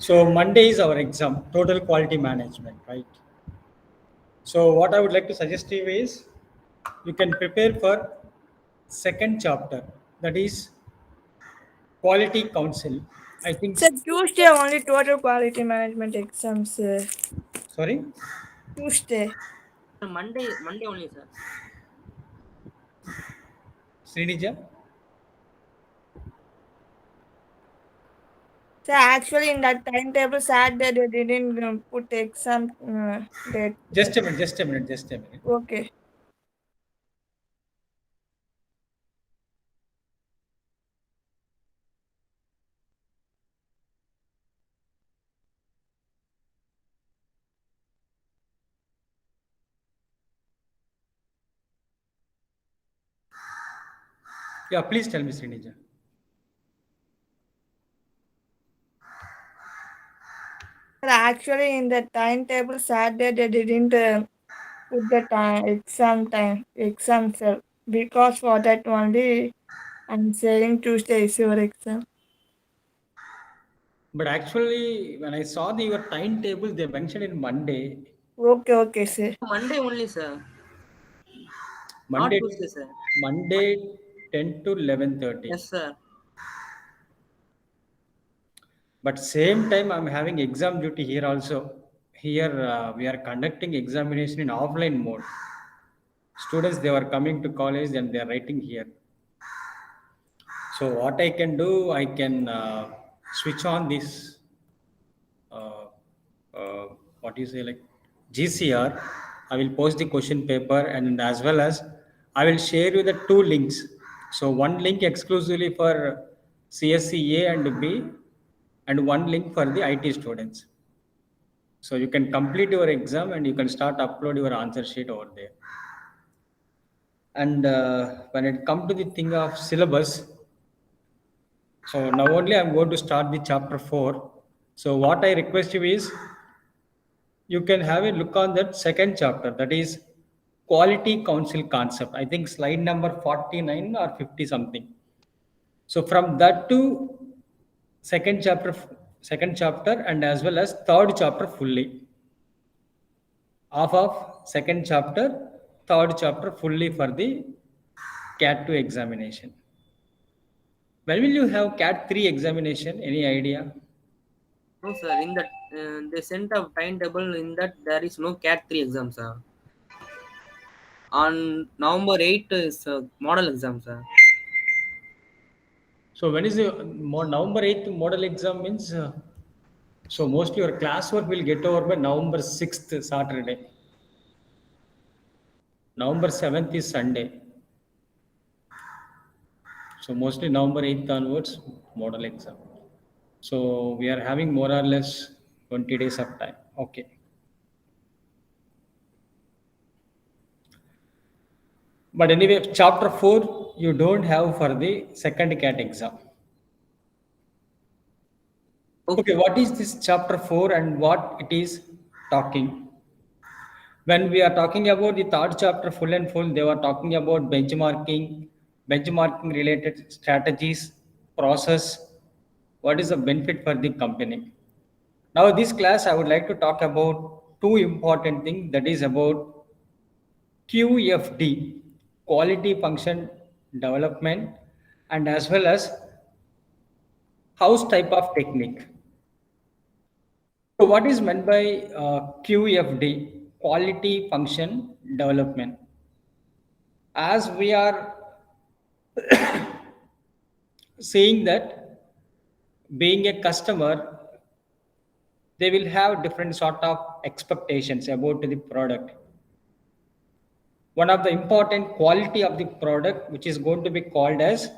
So Monday is our exam, total quality management, right? So what I would like to suggest to you is you can prepare for second chapter, that is quality council. I think, Sir, Tuesday only total quality management exams. sorry, Tuesday. Sir, Monday only, sir. Srinija. So actually in that timetable Saturday they didn't put exam date. Just a minute, just a minute, just a minute. Okay. Yeah, please tell me, Srinija. Sir, actually in the timetable Saturday they didn't put the time exam sir. Because for that only I'm saying Tuesday is your exam. But actually, when I saw your timetable, they mentioned in Monday, Okay, okay, sir. Monday only, sir. Not Monday, Tuesday, sir. Monday, 10 to 11:30. Yes, sir. But same time, I'm having exam duty here also. Here we are conducting examination in offline mode. Students they were coming to college and they are writing here. So what I can do, I can switch on this. Uh, uh, what you say like GCR. I will post the question paper and as well as I will share you the two links. So one link exclusively for CSCA and B, and one link for the IT students. So you can complete your exam and you can start upload your answer sheet over there. And when it come to the thing of syllabus, so now only I'm going to start the chapter 4. So what I request you is you can have a look on that second chapter, that is quality council concept. I think slide number 49 or 50 something. So from that to second chapter, second chapter and as well as third chapter fully. Half of second chapter, third chapter fully for the cat 2 examination. When will you have cat 3 examination, any idea? No, sir. In that they sent a timetable. In that there is no CAT 3 exam, sir. On November 8th is model exam, sir. So when is the November 8th model exam means, so mostly your classwork will get over by November 6th Saturday. November 7th is Sunday. So mostly November 8th onwards model exam. So we are having more or less 20 days of time. Okay. But anyway, chapter 4 you don't have for the second cat exam. Okay, Okay. what is this chapter 4 and what it is talking? When we are talking about the third chapter full and full, they were talking about benchmarking related strategies, process, what is the benefit for the company. Now, this class, I would like to talk about two important things, that is about QFD, quality function development, and as well as house type of technique. So, what is meant by QFD, quality function development? As we are saying that being a customer, they will have different sort of expectations about the product. One of the important quality of the product which is going to be called as,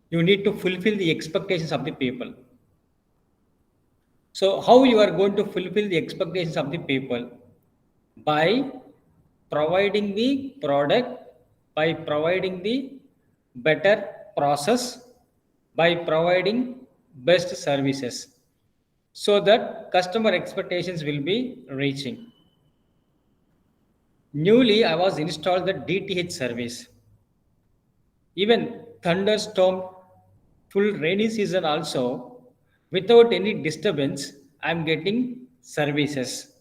you need to fulfill the expectations of the people. So how you are going to fulfill the expectations of the people? By providing the product, by providing the better process, by providing best services, so that customer expectations will be reaching. Newly I was installed the DTH service. Even thunderstorm full rainy season also, without any disturbance, I'm getting services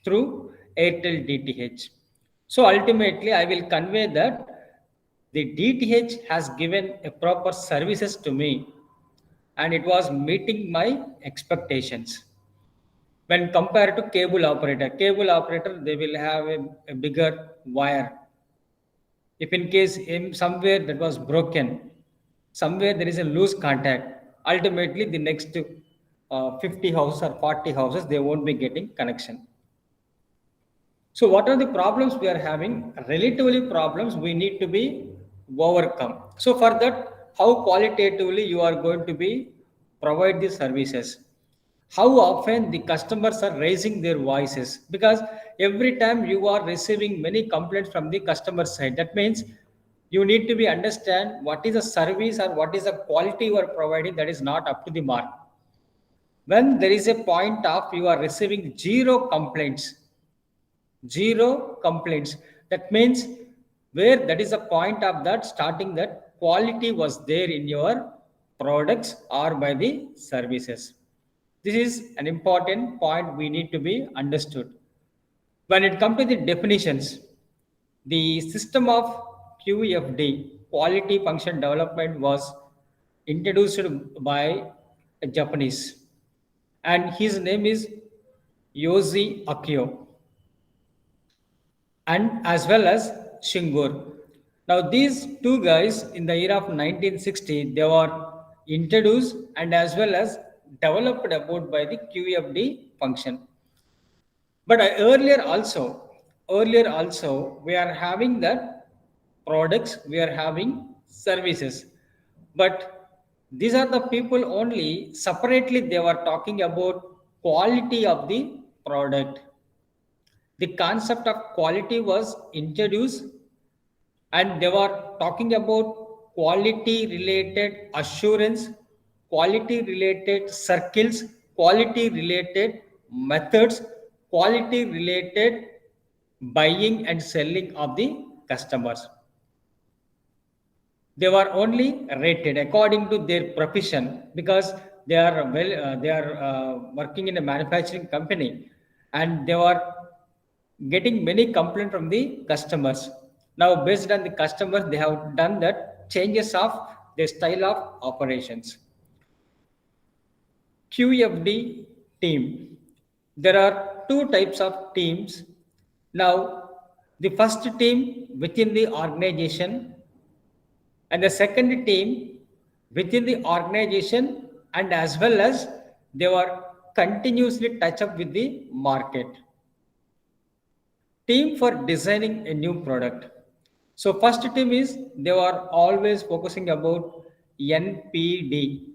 through Airtel DTH. So ultimately, I will convey that the DTH has given a proper services to me and it was meeting my expectations. When compared to cable operator, they will have a bigger wire. If in case in somewhere that was broken, somewhere there is a loose contact, ultimately the next 50 houses or 40 houses, they won't be getting connection. So what are the problems we are having? Relatively problems we need to be overcome. So for that, how qualitatively you are going to be provide the services? How often the customers are raising their voices? Because every time you are receiving many complaints from the customer side, that means you need to be understand what is the service or what is the quality you are providing that is not up to the mark. When there is a point of you are receiving zero complaints, that means where that is the point of that starting that quality was there in your products or by the services. This is an important point we need to be understood. When it comes to the definitions, the system of QFD, quality function development, was introduced by a Japanese, and his name is Yoji Akio, and as well as Shingur. Now, these two guys in the year of 1960, they were introduced and as well as developed about by the QFD function. But earlier also, we are having that products, we are having services. But these are the people only separately they were talking about quality of the product. The concept of quality was introduced and they were talking about quality related assurance, quality related circles, quality related methods, quality related buying and selling of the customers. They were only rated according to their profession because they are working in a manufacturing company and they were getting many complaints from the customers. Now, based on the customers, they have done that changes of their style of operations. QFD team. There are two types of teams. Now, the first team within the organization and the second team within the organization and as well as they were continuously touch up with the market. Team for designing a new product. So first team is they were always focusing about NPD.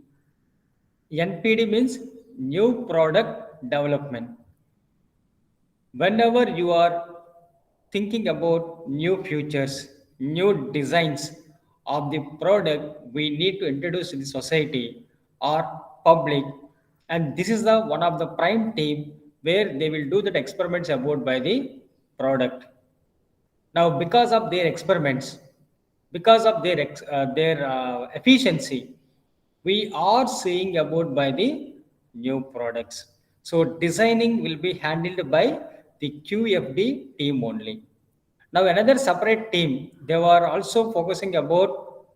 NPD means new product development. Whenever you are thinking about new features, new designs of the product we need to introduce to the society or public, and this is the one of the prime team where they will do that experiments about by the product. Now, because of their experiments, because of their efficiency, we are seeing about by the new products. So designing will be handled by the QFD team only. Now another separate team, they were also focusing about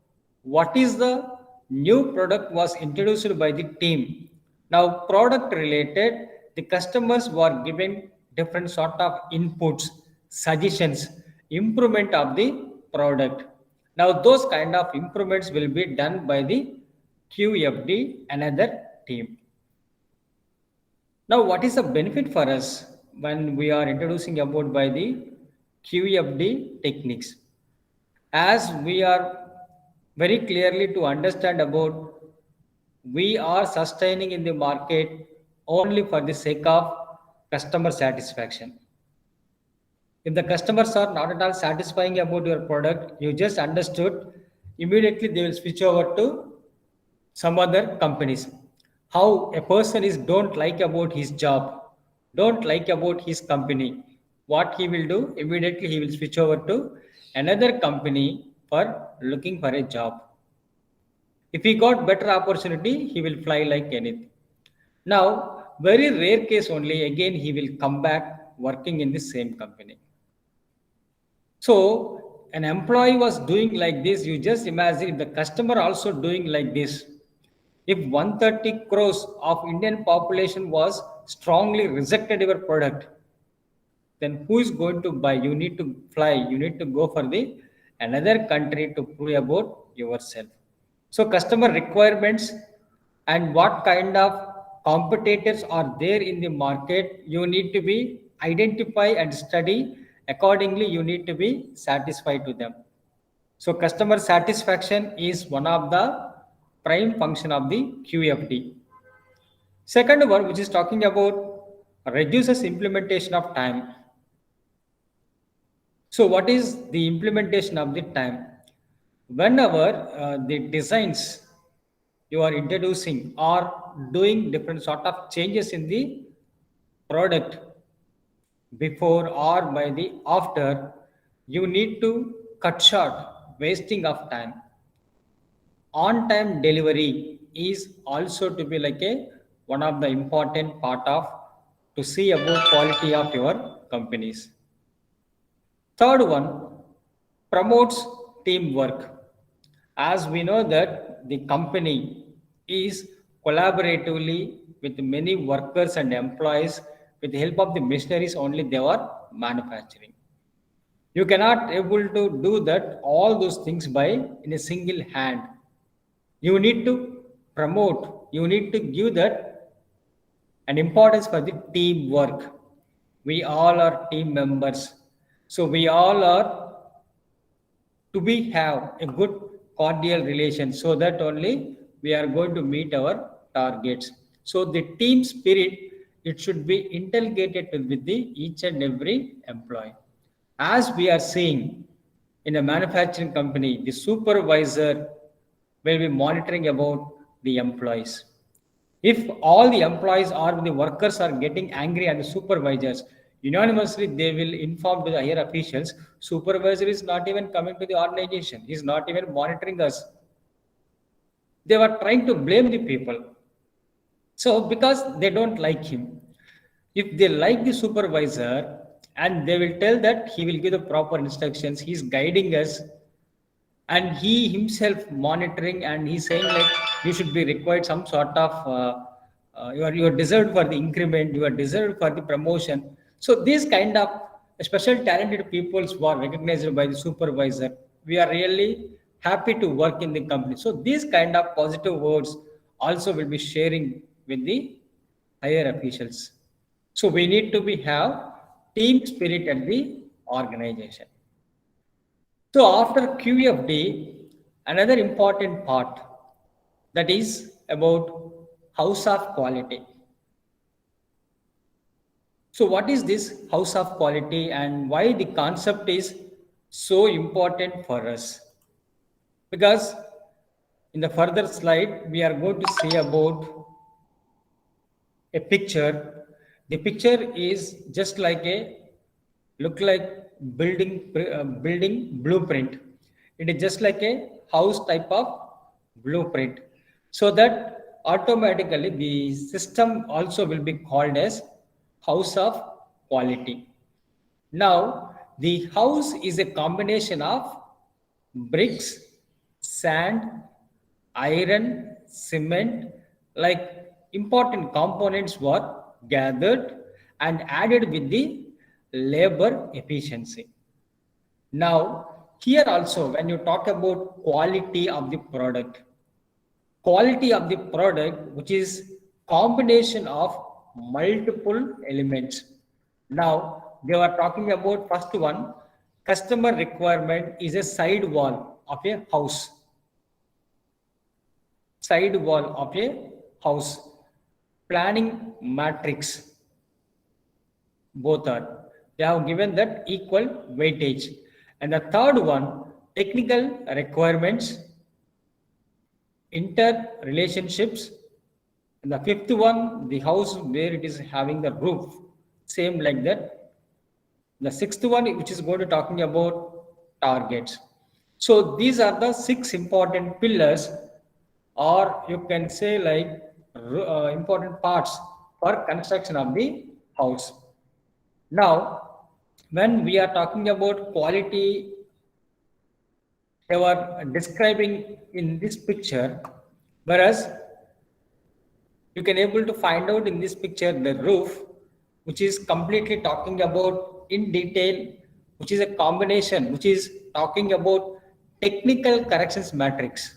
what is the new product was introduced by the team. Now product related, the customers were given different sort of inputs, suggestions, improvement of the product. Now those kind of improvements will be done by the QFD, another team. Now, what is the benefit for us when we are introducing about by the QFD techniques? As we are very clearly to understand about, we are sustaining in the market only for the sake of customer satisfaction. If the customers are not at all satisfying about your product, you just understood, immediately they will switch over to some other companies. How a person is don't like about his job, don't like about his company, what he will do, immediately he will switch over to another company for looking for a job. If he got better opportunity, he will fly like anything. Now, very rare case only, again, he will come back working in the same company. So, an employee was doing like this. You just imagine if the customer also doing like this. If 130 crores of Indian population was strongly rejected your product, then who is going to buy? You need to fly. You need to go for the another country to prove about yourself. So, customer requirements and what kind of competitors are there in the market, you need to be identify and study accordingly. You need to be satisfied to them. So customer satisfaction is one of the prime function of the QFD. Second one, which is talking about reduces implementation of time. So what is the implementation of the time? Whenever the designs you are introducing or doing different sort of changes in the product before or by the after, you need to cut short wasting of time. On time delivery is also to be like a one of the important part of to see about quality of your companies. Third one, promotes teamwork. As we know that the company is collaboratively with many workers and employees. With the help of the machineries only they are manufacturing. You cannot able to do that all those things by in a single hand. You need to promote, you need to give that an importance for the teamwork. We all are team members, so we all are to be have a good cordial relation, so that only we are going to meet our targets. So the team spirit, it should be inculcated with the each and every employee. As we are seeing in a manufacturing company, the supervisor will be monitoring about the employees. If all the employees or the workers are getting angry at the supervisors, unanimously they will inform to the higher officials. Supervisor is not even coming to the organization. He is not even monitoring us. They were trying to blame the people. So because they don't like him. If they like the supervisor and they will tell that he will give the proper instructions, he is guiding us, and he himself monitoring, and he's saying like you should be required some sort of you are deserved for the increment, you are deserved for the promotion. So these kind of special talented peoples who are recognized by the supervisor, we are really happy to work in the company. So these kind of positive words also will be sharing with the higher officials. So we need to be have team spirit at the organization. So after QFD, another important part, that is about house of quality. So what is this house of quality and why the concept is so important for us? Because in the further slide, we are going to see about a picture. The picture is just like a look like building blueprint. It is just like a house type of blueprint. So that automatically the system also will be called as house of quality. Now the house is a combination of bricks, sand, iron, cement, like important components were gathered and added with the labor efficiency. Now, here also, when you talk about quality of the product, which is combination of multiple elements. Now, they were talking about first one, customer requirement is a side wall of a house. Side wall of a house. Planning matrix. Both are. They have given that equal weightage. And the third one, technical requirements, interrelationships. And the fifth one, the house where it is having the roof. Same like that. The sixth one, which is going to talking about targets. So these are the 6 important pillars or you can say like important parts for construction of the house. Now, when we are talking about quality, they were describing in this picture, whereas you can able to find out in this picture the roof, which is completely talking about in detail, which is a combination, which is talking about technical corrections matrix,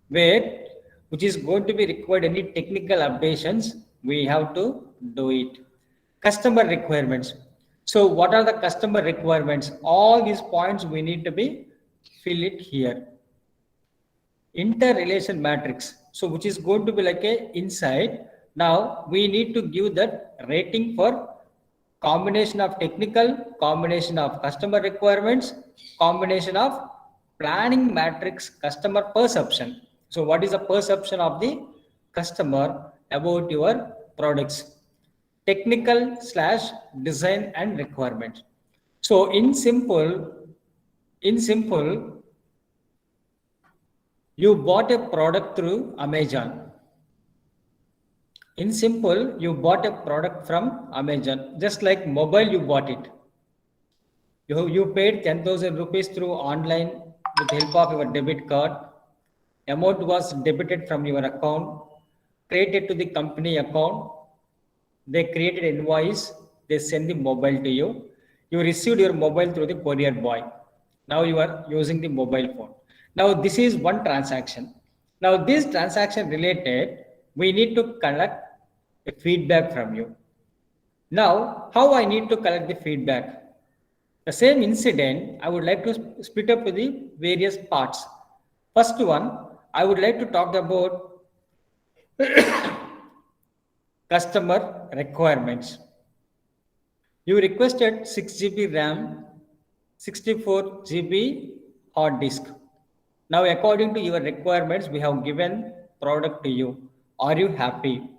where which is going to be required any technical updations, we have to do it. Customer requirements. So what are the customer requirements? All these points we need to be fill it here. Interrelation matrix, so which is going to be like a inside. Now we need to give that rating for combination of technical, combination of customer requirements, combination of planning matrix, customer perception. So what is the perception of the customer about your products, technical slash design and requirements. So in simple, you bought a product through Amazon. In simple, you bought a product from Amazon, just like mobile, you bought it. You paid 10,000 rupees through online with the help of your debit card. Amount was debited from your account, credited to the company account. They created invoice, they send the mobile to you. You received your mobile through the courier boy. Now you are using the mobile phone. Now this is one transaction. Now this transaction related, we need to collect a feedback from you. Now how I need to collect the feedback? The same incident I would like to split up to the various parts. First one, I would like to talk about customer requirements. You requested 6 GB RAM, 64 GB hard disk. Now, according to your requirements, we have given product to you. Are you happy?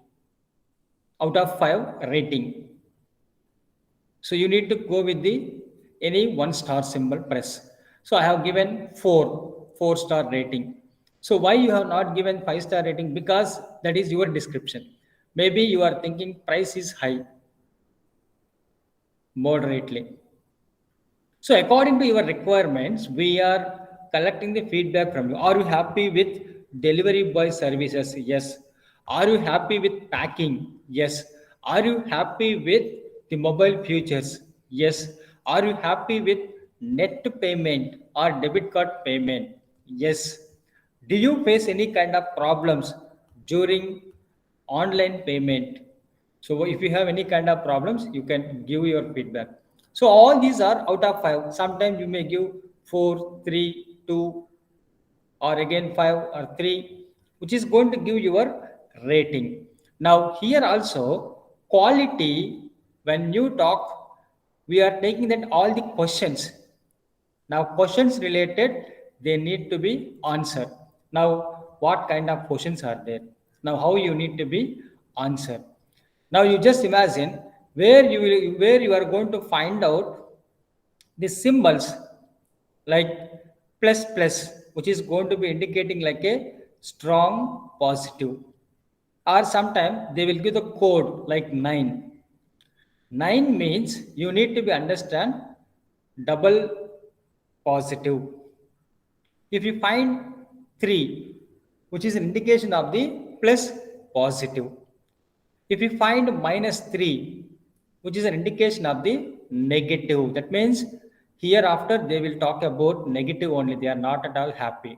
Out of 5 rating. So you need to go with the any 1-star symbol press. So I have given 4-star rating. So why you have not given 5-star rating? Because that is your description. Maybe you are thinking price is high, moderately. So according to your requirements, we are collecting the feedback from you. Are you happy with delivery boy services? Yes. Are you happy with packing? Yes. Are you happy with the mobile features? Yes. Are you happy with net payment or debit card payment? Yes. Do you face any kind of problems during online payment? So if you have any kind of problems, you can give your feedback. So all these are out of 5. Sometimes you may give 4, 3, 2, or again 5 or 3, which is going to give your rating. Now here also quality, when you talk, we are taking that all the questions. Now questions related, they need to be answered. Now what kind of questions are there? Now how you need to be answered? Now you just imagine where you are going to find out the symbols like plus plus, which is going to be indicating like a strong positive, or sometimes they will give the code like 9. 9 means you need to be understand double positive. If you find 3, which is an indication of the plus positive. If you find -3, which is an indication of the negative, that means hereafter they will talk about negative only. They are not at all happy.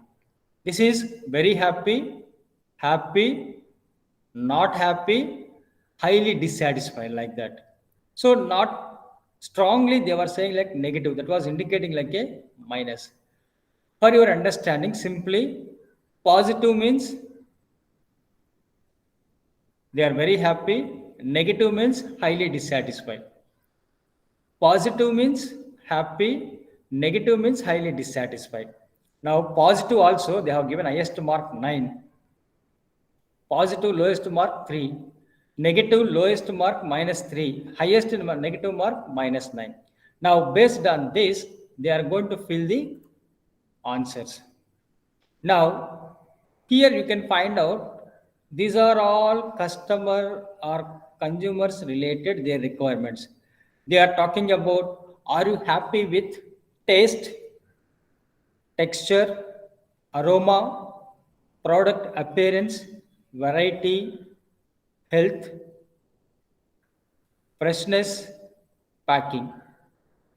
This is very happy, happy, not happy, highly dissatisfied, like that. So not strongly they were saying like negative, that was indicating like a minus. For your understanding, simply positive means they are very happy, negative means highly dissatisfied. Positive means happy, negative means highly dissatisfied. Now positive also they have given highest mark 9, positive lowest mark 3, negative lowest mark -3, highest negative mark -9. Now based on this, they are going to fill the answers. Now Here you can find out these are all customer or consumers related their requirements. They are talking about, are you happy with taste, texture, aroma, product appearance, variety, health, freshness, packing.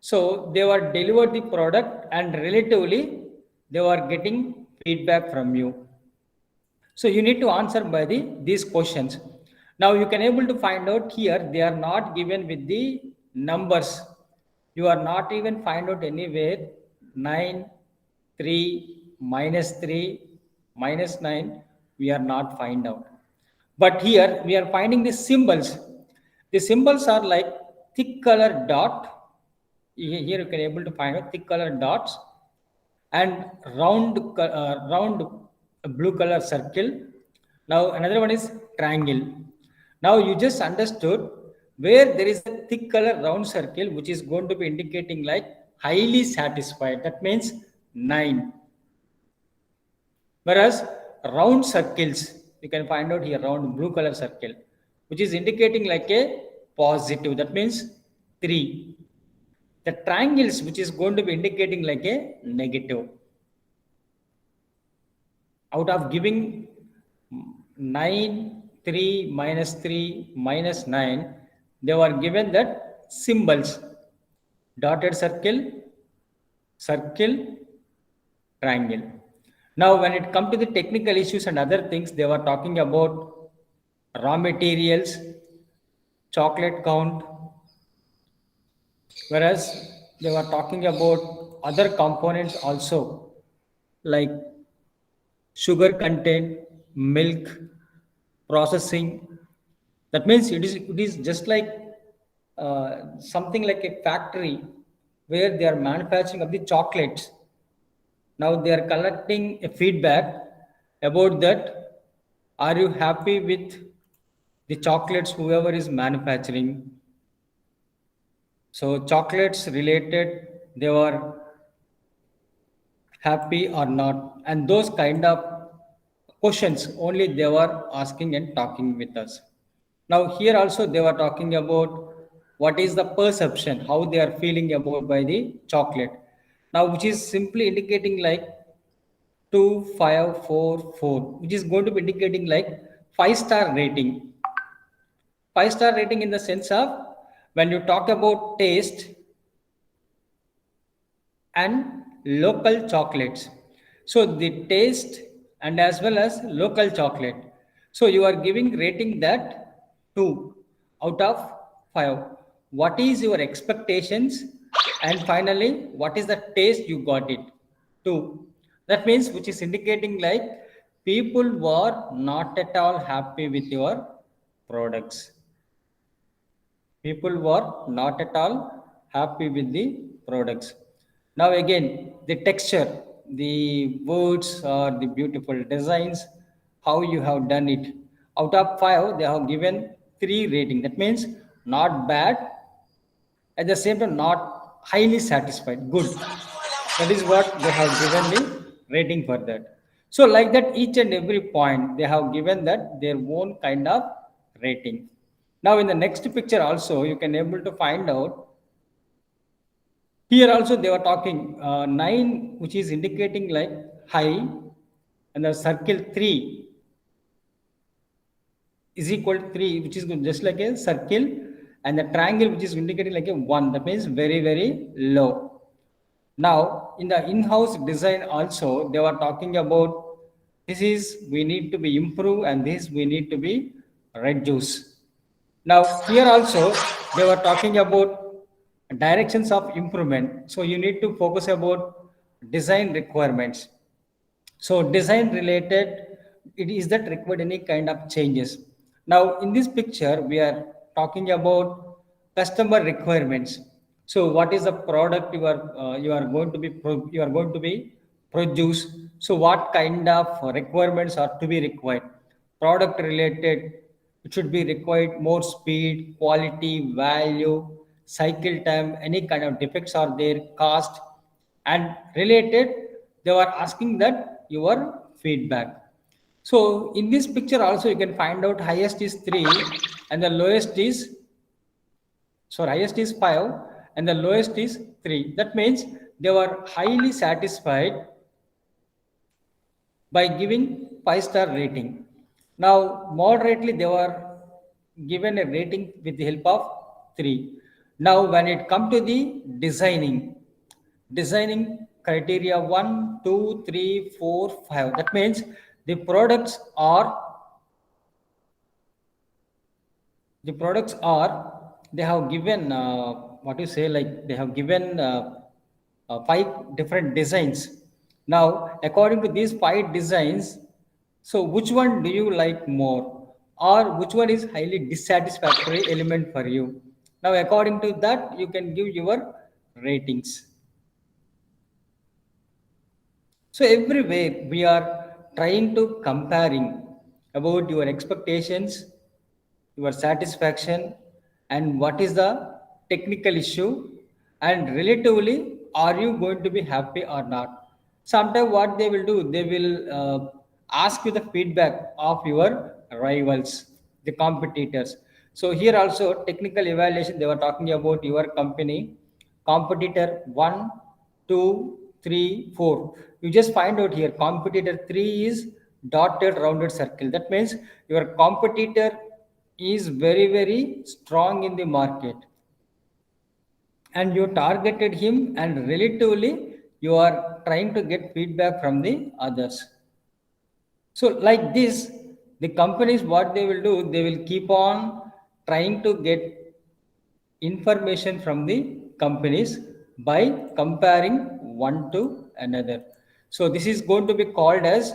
So they were delivered the product and relatively they were getting feedback from you. So you need to answer by these questions. Now you can able to find out here they are not given with the numbers. You are not even find out anywhere 9, 3, minus 3, minus 9. We are not find out. But here we are finding the symbols. The symbols are like thick color dot. Here you can able to find out thick color dots and round blue color circle. Now another one is triangle. Now you just understood where there is a thick color round circle which is going to be indicating like highly satisfied. That means 9. Whereas round circles, you can find out here round blue color circle, which is indicating like a positive. That means 3. The triangles, which is going to be indicating like a negative. Out of giving 9, 3, minus 3, minus 9, they were given that symbols dotted circle, circle, triangle. Now, when it comes to the technical issues and other things, they were talking about raw materials, chocolate count, whereas they were talking about other components also like sugar content, milk, processing. That means it is just like something like a factory where they are manufacturing of the chocolates. Now they are collecting a feedback about that. Are you happy with the chocolates whoever is manufacturing? So chocolates related, they were happy or not, and those kind of questions only they were asking and talking with us. Now here also they were talking about what is the perception, how they are feeling about by the chocolate. Now which is simply indicating like 2, 5, 4, 4, which is going to be indicating like 5-star rating. 5-star rating in the sense of when you talk about taste and local chocolates. So the taste and as well as local chocolate. So you are giving rating that 2 out of 5. What is your expectations? And finally, what is the taste you got it? 2. That means which is indicating like people were not at all happy with your products. People were not at all happy with the products. Now again, the texture, the words or the beautiful designs, how you have done it. Out of 5 they have given 3 rating. That means not bad, at the same time not highly satisfied, good. That is what they have given the rating for that. So like that each and every point they have given that their own kind of rating. Now in the next picture also you can able to find out here also they were talking 9 which is indicating like high, and the circle 3 is equal to 3 which is just like a circle, and the triangle which is indicating like a 1, that means very very low. Now in the in-house design also they were talking about this is we need to be improved and this we need to be reduced. Now here also they were talking about directions of improvement. So you need to focus about design requirements. So design related, it is that required any kind of changes. Now in this picture we are talking about customer requirements. So what is the product you are going to be you are going to be produce. So what kind of requirements are to be required? Product related, it should be required more speed, quality, value, cycle time, any kind of defects are there, cost, and related they were asking that your feedback. So in this picture also you can find out highest is 3 and the lowest is, highest is 5 and the lowest is 3. That means they were highly satisfied by giving 5-star rating. Now, moderately they were given a rating with the help of 3. Now, when it come to the designing criteria 1, 2, 3, 4, 5. That means the products are they have given what you say, like they have given 5 different designs. Now according to these 5 designs, so which one do you like more, or which one is highly dissatisfactory element for you? Now according to that you can give your ratings. So everywhere we are trying to comparing about your expectations, your satisfaction, and what is the technical issue, and relatively are you going to be happy or not. Sometimes what they will do, they will ask you the feedback of your rivals, the competitors. So here also technical evaluation, they were talking about your company, competitor 1, 2, 3, 4. You just find out here competitor 3 is dotted rounded circle. That means your competitor is very, very strong in the market and you targeted him, and relatively you are trying to get feedback from the others. So like this, the companies, what they will do, they will keep on trying to get information from the companies by comparing one to another. So this is going to be called as